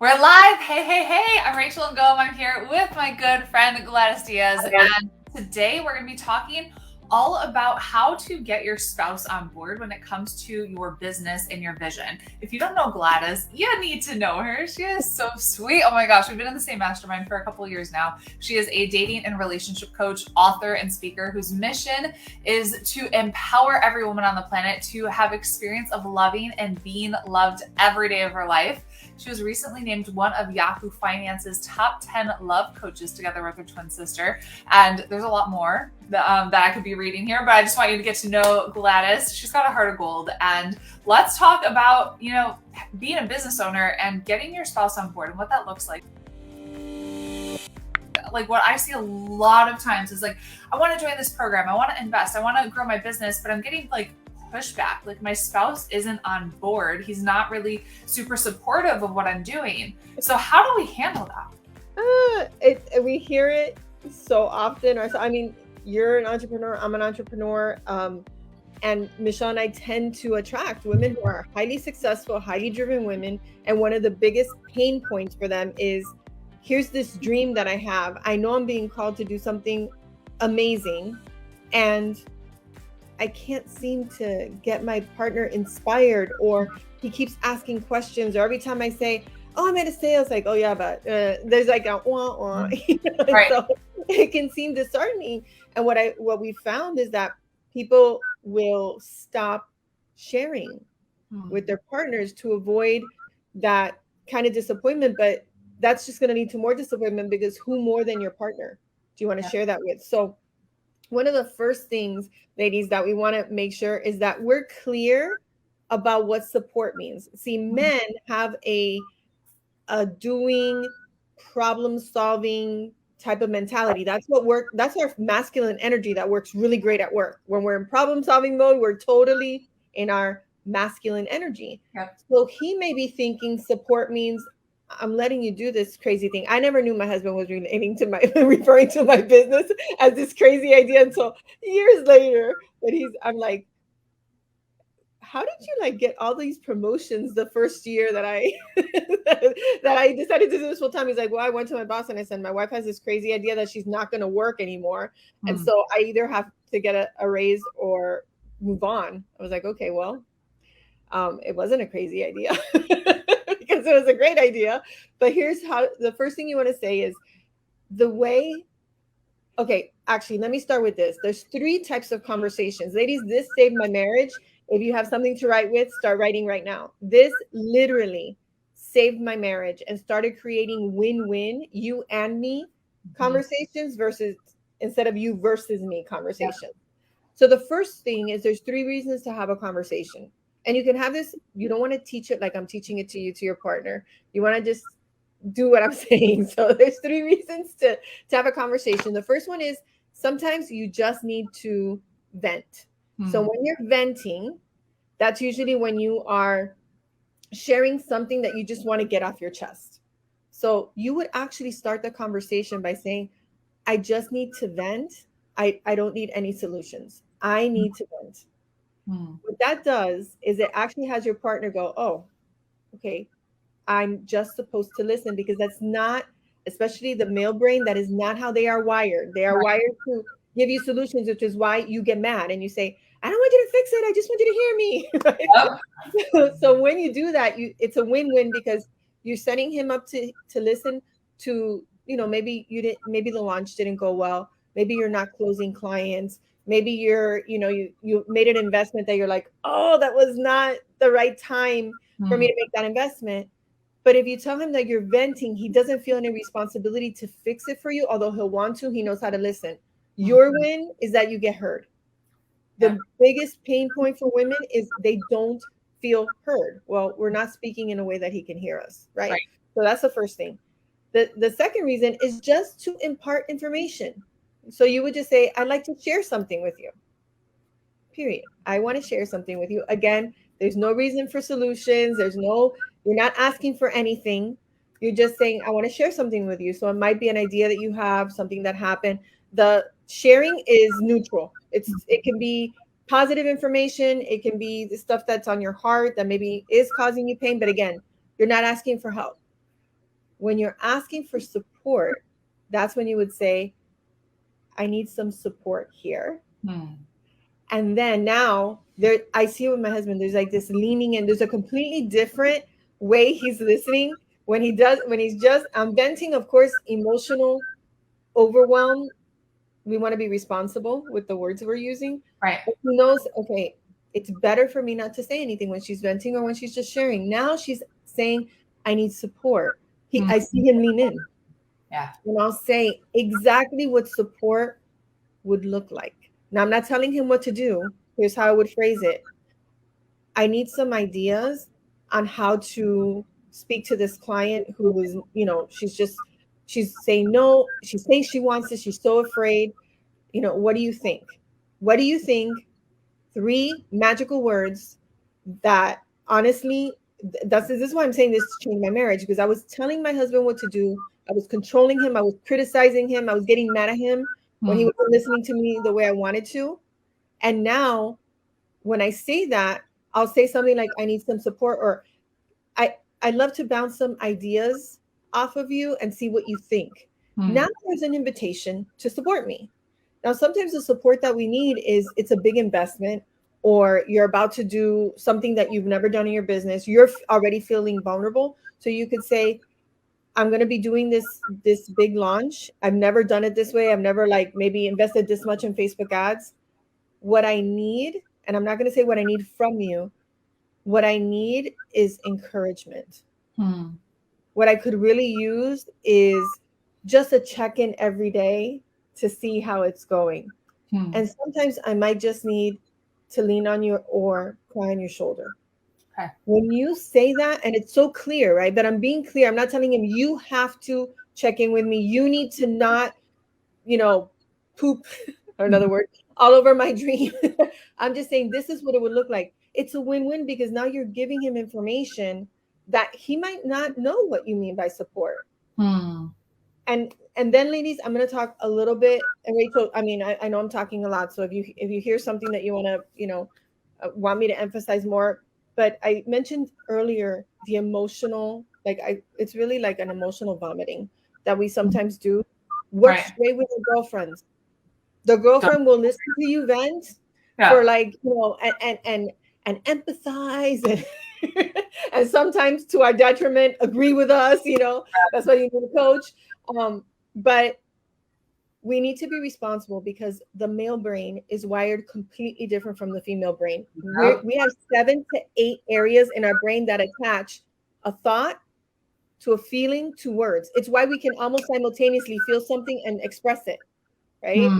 We're live. Hey, hey, hey. I'm Rachel Ngom. I'm here with my good friend Gladys Diaz. And today we're going to be talking all about how to get your spouse on board when it comes to your business and your vision. If you don't know Gladys, you need to know her. She is so sweet. Oh my gosh, we've been in the same mastermind for a couple of years now. She is a dating and relationship coach, author, and speaker whose mission is to empower every woman on the planet to have experience of loving and being loved every day of her life. She was recently named one of Yahoo Finance's top 10 love coaches together with her twin sister. And there's a lot more that I could be reading here, but I just want you to get to know Gladys. She's got a heart of gold. And let's talk about, being a business owner and getting your spouse on board and what that looks like. Like what I see a lot of times is like, I want to join this program. I want to invest. I want to grow my business, but I'm getting like pushback. Like my spouse isn't on board. He's not really super supportive of what I'm doing. So how do we handle that? We hear it so often. I mean, you're an entrepreneur. I'm an entrepreneur. And Michelle and I tend to attract women who are highly successful, highly driven women. And one of the biggest pain points for them is, here's this dream that I have. I know I'm being called to do something amazing, and I can't seem to get my partner inspired, or he keeps asking questions, or every time I say, oh, I'm at a sale, it's like, oh yeah, but there's like a wah wah. Right. So it can seem disheartening. And what we found is that people will stop sharing with their partners to avoid that kind of disappointment, but that's just going to lead to more disappointment, because who more than your partner do you want to share that with? So one of the first things, ladies, that we want to make sure is that we're clear about what support means. See, men have a doing, problem solving type of mentality. That's our masculine energy that works really great at work. When we're in problem solving mode, we're totally in our masculine energy. Yep. So he may be thinking support means, I'm letting you do this crazy thing. I never knew my husband was referring to my business as this crazy idea until years later. But I'm like, how did you get all these promotions the first year that I that I decided to do this full time? He's like, well, I went to my boss and I said, my wife has this crazy idea that she's not going to work anymore. And so I either have to get a raise or move on. I was like, okay, well, it wasn't a crazy idea. Because it was a great idea. But here's how, the first thing you want to say is actually, let me start with this. There's 3 types of conversations. Ladies, this saved my marriage. If you have something to write with, start writing right now. This literally saved my marriage and started creating win-win, you and me conversations instead of you versus me conversations. Yeah. So the first thing is, there's 3 reasons to have a conversation. And you can have this, you don't want to teach it like I'm teaching it to you, to your partner. You want to just do what I'm saying. So there's 3 reasons to have a conversation. The first one is, sometimes you just need to vent. So when you're venting, that's usually when you are sharing something that you just want to get off your chest. So you would actually start the conversation by saying, I just need to vent. I don't need any solutions. I need to vent. What that does is it actually has your partner go, oh, okay, I'm just supposed to listen, because that's not, especially the male brain, that is not how they are wired. They are wired to give you solutions, which is why you get mad and you say, I don't want you to fix it. I just want you to hear me. Right? So when you do that, it's a win-win, because you're setting him up to listen to, maybe maybe the launch didn't go well. Maybe you're not closing clients. Maybe you made an investment that you're like, oh, that was not the right time for me to make that investment. But if you tell him that you're venting, he doesn't feel any responsibility to fix it for you, although he'll want to. He knows how to listen. Your win is that you get heard. The biggest pain point for women is they don't feel heard. Well, we're not speaking in a way that he can hear us, right? So that's the first thing. The second reason is just to impart information. So you would just say, I'd like to share something with you. Period. I want to share something with you. Again, there's no reason for solutions. You're not asking for anything. You're just saying, I want to share something with you. So it might be an idea that you have, something that happened. The sharing is neutral. It can be positive information. It can be the stuff that's on your heart that maybe is causing you pain. But again, you're not asking for help. When you're asking for support, that's when you would say, I need some support here. And then now there, I see with my husband, there's like this leaning in. There's a completely different way he's listening when he's just, I'm venting, of course, emotional overwhelm. We want to be responsible with the words we're using. Right. But he knows, okay, it's better for me not to say anything when she's venting or when she's just sharing. Now she's saying, I need support. I see him lean in. Yeah. And I'll say exactly what support would look like. Now, I'm not telling him what to do. Here's how I would phrase it. I need some ideas on how to speak to this client who is, she's saying no. She says she wants it. She's so afraid. What do you think? What do you think? 3 magical words that honestly, this is why I'm saying this to change my marriage, because I was telling my husband what to do. I was controlling him. I was criticizing him. I was getting mad at him when he wasn't listening to me the way I wanted to. And now when I say that, I'll say something like, I need some support, or I'd love to bounce some ideas off of you and see what you think. Now there's an invitation to support me. Now, sometimes the support that we need is it's a big investment, or you're about to do something that you've never done in your business. You're already feeling vulnerable. So you could say, I'm going to be doing this big launch. I've never done it this way. I've never maybe invested this much in Facebook ads. What I need, and I'm not going to say what I need from you, what I need is encouragement. What I could really use is just a check-in every day to see how it's going. And sometimes I might just need to lean on you or cry on your shoulder. Okay. When you say that, and it's so clear, right? But I'm being clear. I'm not telling him you have to check in with me. You need to not, poop, or another word, all over my dream. I'm just saying this is what it would look like. It's a win-win, because now you're giving him information that he might not know what you mean by support. And then, ladies, I'm going to talk a little bit. And Rachel, I mean, I know I'm talking a lot. So if you hear something that you want to, want me to emphasize more, but I mentioned earlier the emotional, it's really like an emotional vomiting that we sometimes do. Work straight with the girlfriends. The girlfriend will listen to you vent for and empathize and and sometimes to our detriment agree with us. That's why you need a coach. But we need to be responsible, because the male brain is wired completely different from the female brain. We have 7 to 8 areas in our brain that attach a thought to a feeling to words. It's why we can almost simultaneously feel something and express it, right?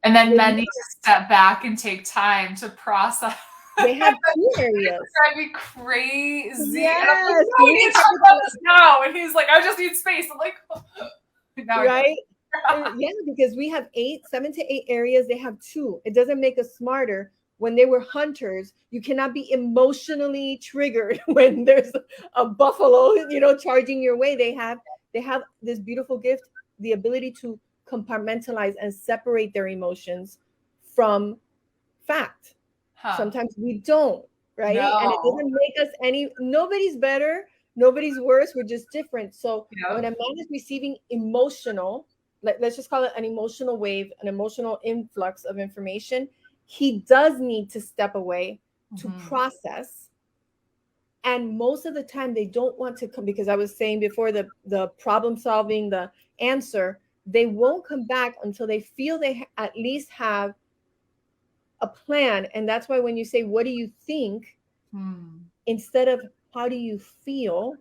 And then men need to step back and take time to process. They have 2 areas. It's driving me crazy. Yes. And I'm like, no, we need to talk about this now. And he's like, I just need space. I'm like, oh. Right? Yeah, because we have 7 to 8 areas. They have 2. It doesn't make us smarter. When they were hunters, you cannot be emotionally triggered when there's a buffalo, charging your way. They have this beautiful gift, the ability to compartmentalize and separate their emotions from fact. Sometimes we don't, right? No. And it doesn't make us nobody's better, nobody's worse. We're just different. So when a man is receiving emotional, let's just call it an emotional wave, an emotional influx of information, he does need to step away to process. And most of the time they don't want to come, because I was saying before, the problem solving, the answer, they won't come back until they feel they at least have a plan. And that's why when you say, what do you think? Instead of how do you feel?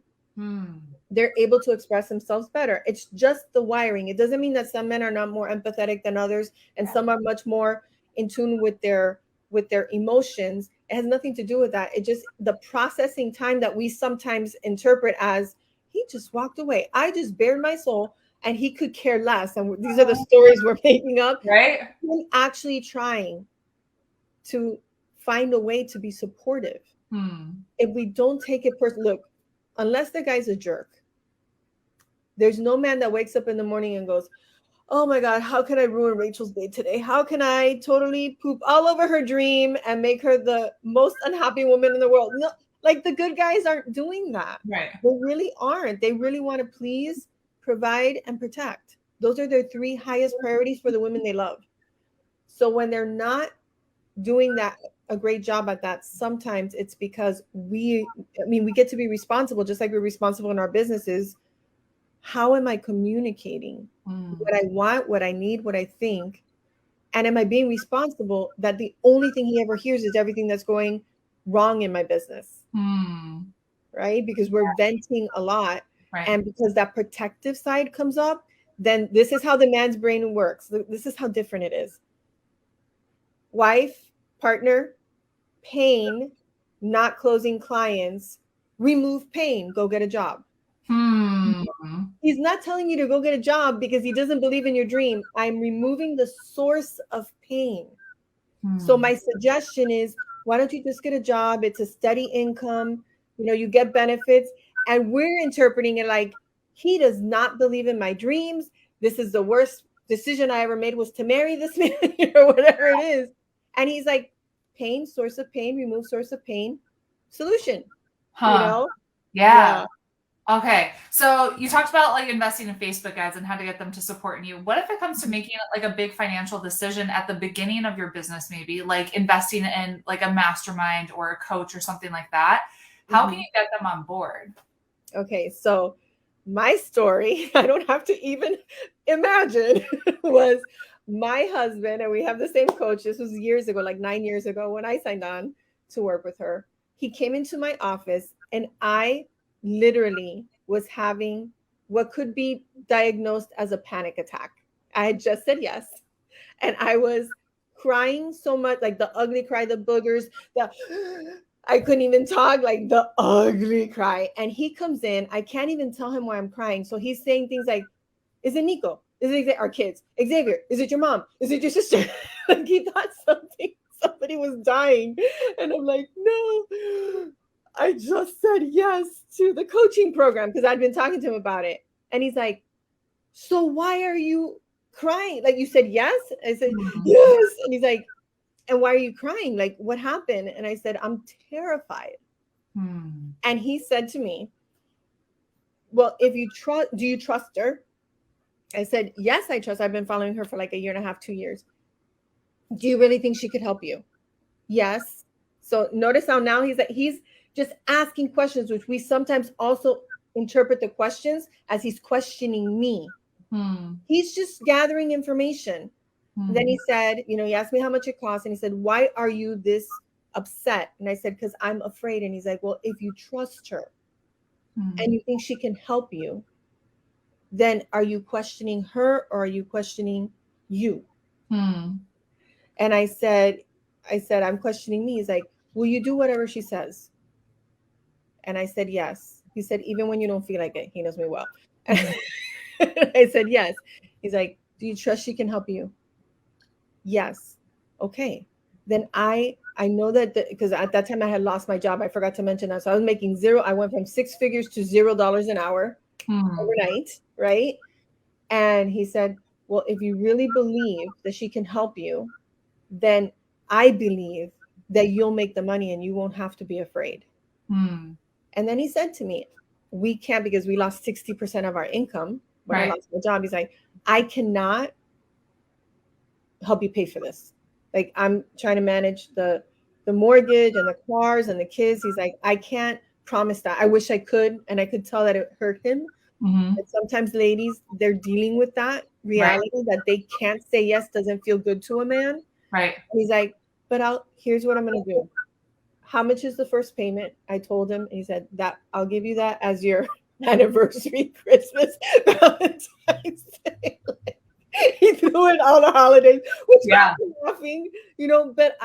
They're able to express themselves better. It's just the wiring. It doesn't mean that some men are not more empathetic than others, and some are much more in tune with their emotions. It has nothing to do with that. It just the processing time that we sometimes interpret as, he just walked away. I just bared my soul and he could care less. And these are the stories we're making up. Right? We're actually trying to find a way to be supportive. If we don't take it personally, look, unless the guy's a jerk, there's no man that wakes up in the morning and goes, oh my God, how can I ruin Rachel's day today? How can I totally poop all over her dream and make her the most unhappy woman in the world? No, Like the good guys aren't doing that. Right. They really aren't. They really want to please, provide, and protect. Those are their three highest priorities for the women they love. So when they're not doing that a great job at that, sometimes it's because we get to be responsible, just like we're responsible in our businesses. How am I communicating what I want, what I need, what I think? And am I being responsible that the only thing he ever hears is everything that's going wrong in my business? Right? Because we're venting a lot. Right. And because that protective side comes up, then this is how the man's brain works. This is how different it is. Wife, partner, pain, not closing clients, remove pain, go get a job. He's not telling you to go get a job because he doesn't believe in your dream. I'm removing the source of pain. So my suggestion is, why don't you just get a job? It's a steady income. You get benefits. And we're interpreting it like, he does not believe in my dreams. This is the worst decision I ever made, was to marry this man, or whatever it is. And he's like, pain, source of pain, remove source of pain, solution. Yeah. Okay. So you talked about like investing in Facebook ads and how to get them to support you. What if it comes to making like a big financial decision at the beginning of your business, maybe like investing in like a mastermind or a coach or something like that? How can you get them on board? Okay. So my story, I don't have to even imagine, was my husband, and we have the same coach. This was years ago, like 9 years ago, when I signed on to work with her. He came into my office and I literally was having what could be diagnosed as a panic attack. I had just said yes. And I was crying so much, like the ugly cry, the boogers, I couldn't even talk, like the ugly cry. And he comes in, I can't even tell him why I'm crying. So he's saying things like, is it Nico? Is it our kids? Xavier, is it your mom? Is it your sister? Like he thought somebody was dying. And I'm like, no, I just said yes to the coaching program because I'd been talking to him about it. And he's like, so why are you crying? Like, you said yes? I said, yes. And he's like, and why are you crying? Like, what happened? And I said, I'm terrified. And he said to me, well, do you trust her? I said, yes, I trust. I've been following her for like a year and a half, 2 years. Do you really think she could help you? Yes. So notice how now he's just asking questions, which we sometimes also interpret the questions as he's questioning me. He's just gathering information. Then he said, he asked me how much it costs. And he said, why are you this upset? And I said, because I'm afraid. And he's like, well, if you trust her and you think she can help you, then are you questioning her or are you questioning you? And I said, I'm questioning me. He's like, will you do whatever she says? And I said, yes. He said, even when you don't feel like it. He knows me well. I said, yes. He's like, do you trust she can help you? Yes. Okay. Then I know that because at that time I had lost my job. I forgot to mention that. So I was making zero. I went from 6 figures to $0 an hour overnight. Right. And he said, well, if you really believe that she can help you, then I believe that you'll make the money and you won't have to be afraid. And then he said to me, we can't, because we lost 60% of our income when I lost my job. He's like, I cannot help you pay for this. Like, I'm trying to manage the mortgage and the cars and the kids. He's like, I can't promise that. I wish I could. And I could tell that it hurt him. But sometimes ladies, they're dealing with that reality that they can't say yes, doesn't feel good to a man. And he's like, but here's what I'm going to do. How much is the first payment? I told him. And he said, that I'll give you that as your anniversary, Christmas, Valentine's Day. He threw in all the holidays, which got me laughing, but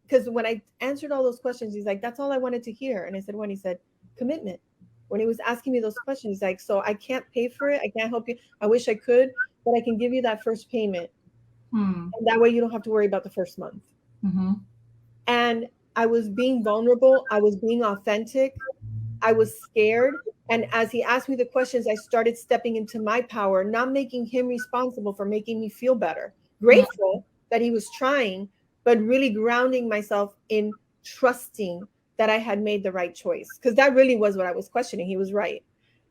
because when I answered all those questions, he's like, that's all I wanted to hear. And I said, when? He said, commitment. When he was asking me those questions, he's like, so I can't pay for it. I can't help you. I wish I could, but I can give you that first payment. And that way you don't have to worry about the first month. And I was being vulnerable. I was being authentic. I was scared. And as he asked me the questions, I started stepping into my power, not making him responsible for making me feel better. Grateful that he was trying, but really grounding myself in trusting that I had made the right choice, because that really was what I was questioning. He was right.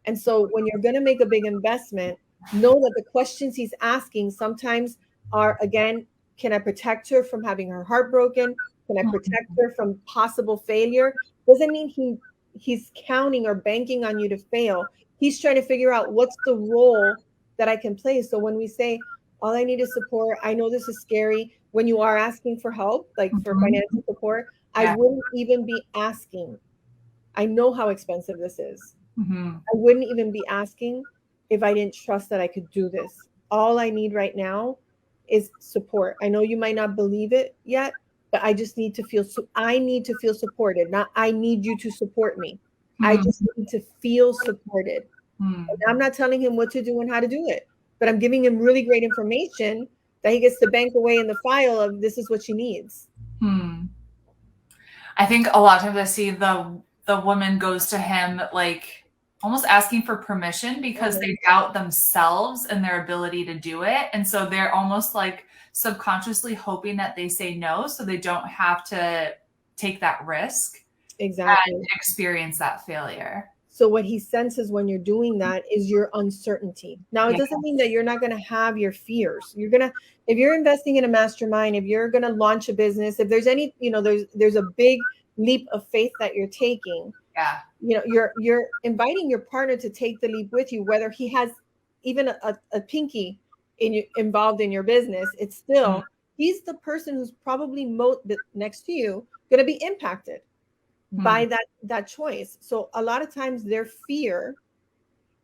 And so when you're going to make a big investment, know that the questions he's asking sometimes are, again, can I protect her from having her heart broken? Can I protect her from possible failure? Doesn't mean he's counting or banking on you to fail. He's trying to figure out what's the role that I can play. So when we say, all I need is support, I know this is scary. When you are asking for help, like for financial support, I Yeah. wouldn't even be asking. I know how expensive this is. Mm-hmm. I wouldn't even be asking if I didn't trust that I could do this. All I need right now is support. I know you might not believe it yet, but I just need to feel, I need to feel supported. Not I need you to support me. I just need to feel supported. And I'm not telling him what to do and how to do it, but I'm giving him really great information that he gets to bank away in the file of, this is what she needs. I think a lot of times I see the woman goes to him like almost asking for permission because they doubt themselves and their ability to do it. And so they're almost like subconsciously hoping that they say no so they don't have to take that risk Exactly. and experience that failure. So what he senses when you're doing that is your uncertainty. Now, it doesn't mean that you're not going to have your fears. You're going to, if you're investing in a mastermind, if you're going to launch a business, if there's any, there's a big leap of faith that you're taking. Yeah. You're inviting your partner to take the leap with you, whether he has even a pinky involved in your business. It's still, he's the person who's probably next to you going to be impacted by that choice. So a lot of times their fear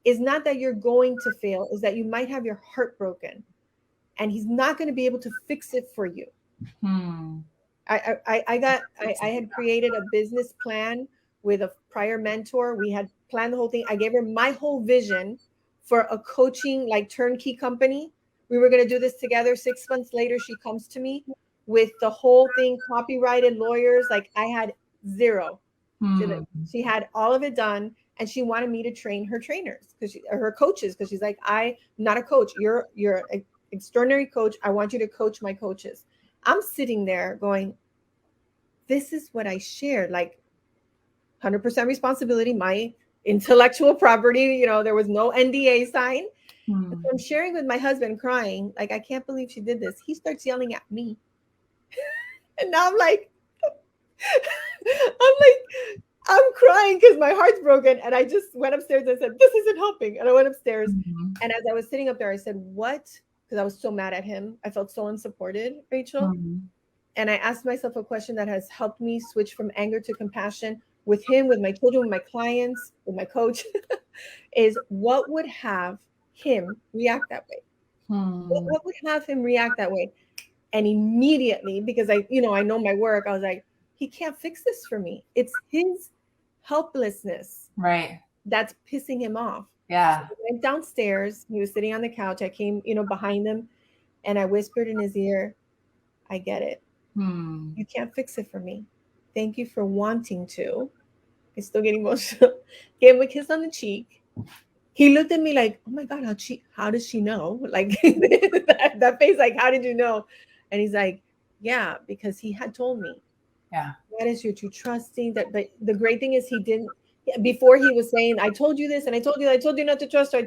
is not that you're going to fail, is that you might have your heart broken and he's not going to be able to fix it for you. I had created a business plan with a prior mentor. We had planned the whole thing. I gave her my whole vision for a coaching, like turnkey company. We were going to do this together. 6 months later, she comes to me with the whole thing, copyrighted, lawyers. Like I had zero. She had all of it done, and she wanted me to train her trainers her coaches, because she's like, I'm not a coach. You're an extraordinary coach. I want you to coach my coaches. I'm sitting there going, this is what I shared, like 100% responsibility, my intellectual property. There was no NDA sign. So I'm sharing with my husband, crying, like, I can't believe she did this. He starts yelling at me. And now I'm crying because my heart's broken. And I just went upstairs and said, this isn't helping. And I went upstairs. And as I was sitting up there, I said, what? Because I was so mad at him. I felt so unsupported, Rachel. And I asked myself a question that has helped me switch from anger to compassion with him, with my children, with my clients, with my coach, is what would have him react that way? What would have him react that way? And immediately, because I know my work, I was like, he can't fix this for me. It's his helplessness, right, that's pissing him off. Yeah. So I went downstairs. He was sitting on the couch. I came, behind him, and I whispered in his ear, I get it. You can't fix it for me. Thank you for wanting to. I still get emotional. Gave him a kiss on the cheek. He looked at me like, oh my God, how does she know? Like that face, like, how did you know? And he's like, yeah, because he had told me. Yeah. Gladys, you're too trusting. But the great thing is he didn't, before he was saying, I told you this and I told you not to trust her.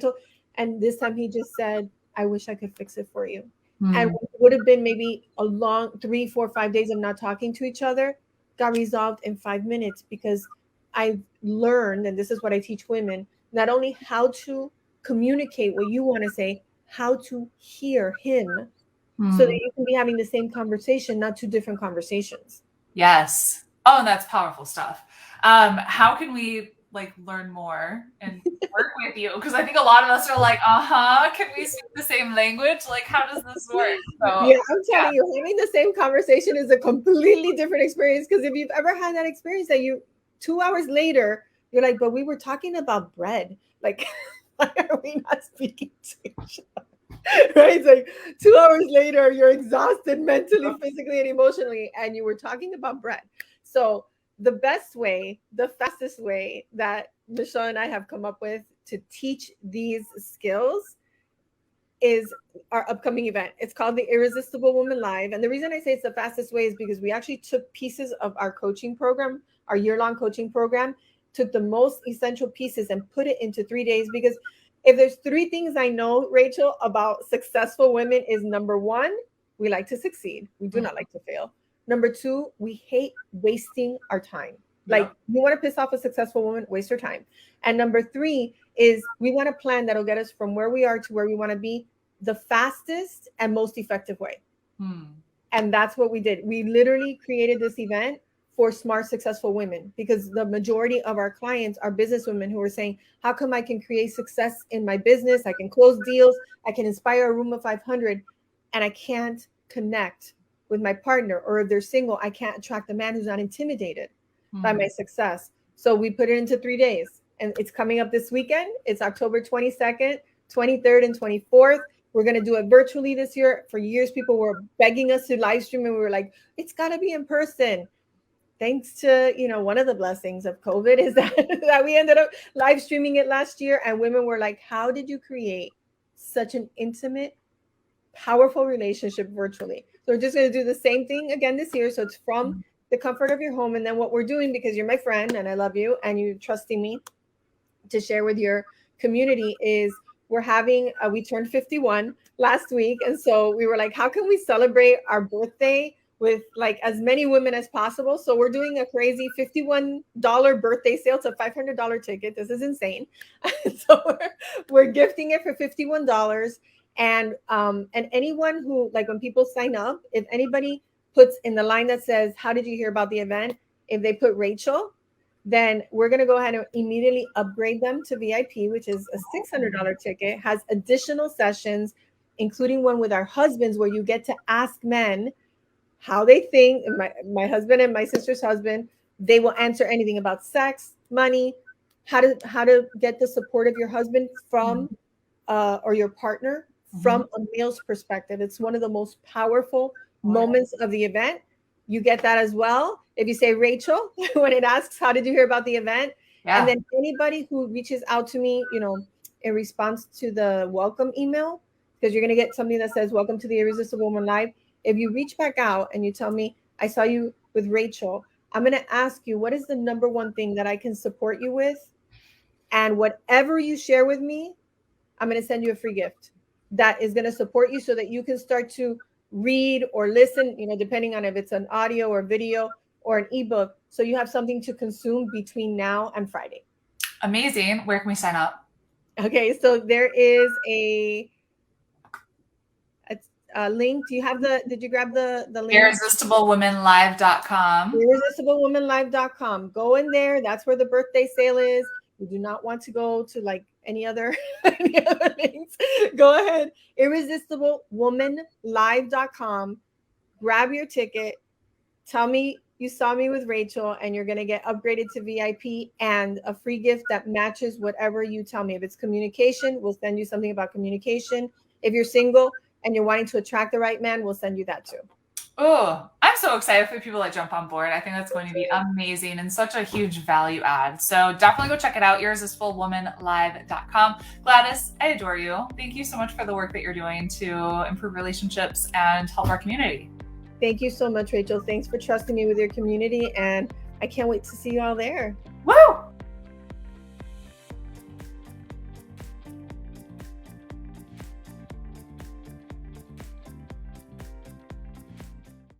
And this time he just said, I wish I could fix it for you. And it would have been maybe a long 3, 4, 5 days of not talking to each other, got resolved in 5 minutes, because I've learned, and this is what I teach women, not only how to communicate what you want to say, how to hear him so that you can be having the same conversation, not 2 different conversations. Yes. Oh, and that's powerful stuff. How can we learn more and work with you? Because I think a lot of us are like, can we speak the same language? Like, how does this work? So, yeah, I'm telling you, having the same conversation is a completely different experience. Because if you've ever had that experience that 2 hours later, you're like, but we were talking about bread. Like, why are we not speaking to each other? Right? It's like 2 hours later, you're exhausted mentally, physically, and emotionally, and you were talking about bread. So the best way, the fastest way that Michelle and I have come up with to teach these skills is our upcoming event. It's called the Irresistible Woman Live. And the reason I say it's the fastest way is because we actually took pieces of our coaching program, our year-long coaching program, took the most essential pieces and put it into 3 days. Because if there's 3 things I know, Rachel, about successful women is number 1, we like to succeed. We do not like to fail. Number 2, we hate wasting our time. Like, you want to piss off a successful woman, waste her time. And number 3 is we want a plan that'll get us from where we are to where we want to be the fastest and most effective way. And that's what we did. We literally created this event for smart, successful women, because the majority of our clients are business women who are saying, how come I can create success in my business? I can close deals. I can inspire a room of 500, and I can't connect with my partner. Or if they're single, I can't attract a man who's not intimidated by my success. So we put it into 3 days, and it's coming up this weekend. It's October 22nd, 23rd, and 24th. We're going to do it virtually this year. For years, people were begging us to live stream, and we were like, it's got to be in person. Thanks to, one of the blessings of COVID is that we ended up live streaming it last year, and women were like, how did you create such an intimate, powerful relationship virtually? So we're just going to do the same thing again this year. So it's from the comfort of your home. And then what we're doing, because you're my friend and I love you and you're trusting me to share with your community, is we're having, we turned 51 last week. And so we were like, how can we celebrate our birthday with like as many women as possible? So we're doing a crazy $51 birthday sale. It's a $500 ticket. This is insane. So we're gifting it for $51. And anyone who, like, when people sign up, if anybody puts in the line that says, how did you hear about the event? If they put Rachel, then we're going to go ahead and immediately upgrade them to VIP, which is a $600 ticket, has additional sessions, including one with our husbands, where you get to ask men how they think. My husband and my sister's husband, they will answer anything about sex, money, how to get the support of your husband from or your partner from a male's perspective. It's one of the most powerful moments of the event. You get that as well if you say Rachel when it asks, how did you hear about the event? And then anybody who reaches out to me, in response to the welcome email, because you're going to get something that says, welcome to the Irresistible Woman Live. If you reach back out and you tell me, I saw you with Rachel, I'm going to ask you, what is the number one thing that I can support you with? And whatever you share with me, I'm going to send you a free gift that is going to support you so that you can start to read or listen, depending on if it's an audio or video or an ebook. So you have something to consume between now and Friday. Amazing. Where can we sign up? Okay, so there is a link. Did you grab the link? IrresistibleWomenLive.com. IrresistibleWomenLive.com. Go in there. That's where the birthday sale is. You do not want to go to like any other links. Go ahead. IrresistibleWomenLive.com. Grab your ticket. Tell me you saw me with Rachel, and you're going to get upgraded to VIP and a free gift that matches whatever you tell me. If it's communication, we'll send you something about communication. If you're single and you're wanting to attract the right man, we'll send you that too. Oh, I'm so excited for people that jump on board. I think that's going to be amazing and such a huge value add. So definitely go check it out, IrresistibleWomenLive.com. Gladys, I adore you. Thank you so much for the work that you're doing to improve relationships and help our community. Thank you so much, Rachel. Thanks for trusting me with your community, and I can't wait to see you all there. Woo!